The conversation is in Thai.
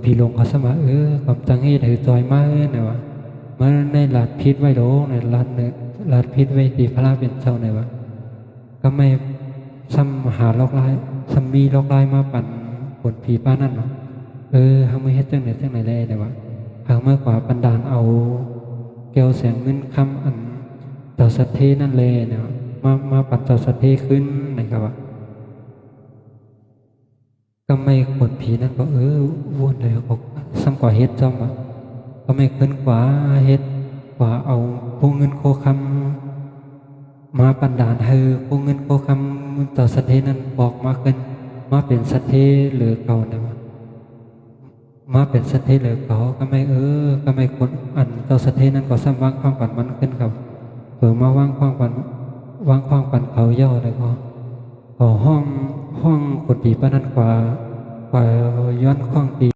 ผีลงเขาสมาความตั้งให้ถือจอยมาเนี่ยวะมันในหลัดพิษไว้โดในหลัดเนี่ยหลัดพิษไว้ตีพระเป็นเจ้าเนี่ยวะก็ไม่ซ้ำหาลอกลายซ้ำมีลอกลายมาปั่นผลผีป้านั่นเนาะเขาไม่เฮ็ดจังไหนเลยเนี่ยวะเขามากกว่าปันดานเอาเกลียวแสงเงินคำอันเต่าสัตเทนั่นเลยเนี่ยวะมาปัดเต่าสัตเทขึ้นนะครับวะก็ไม่ผลผีนั่นก็วุ่นเลยบอกซ้ำกว่าเฮ็ดจอมวะก็ไม่ขึ้นกว่าเฮ็ดกว่าเอาพวกเงินโคคำมาปันดานพวกเงินโคคำต่อสัตเทนั้นบอกมาขึ้นมาเป็นสัตเทหรือเก่าเนี่ยวะมาเป็นสัตเทหรือเก่าก็ไม่ก็ไม่คนอันต่อสัตเทนั้นก็ซ้ำวางความฝันมันขึ้นกับมาว่างความฝันเขาย่อเลยก็ห้องกดผีปานนั้นกว่าย้อนข้องตี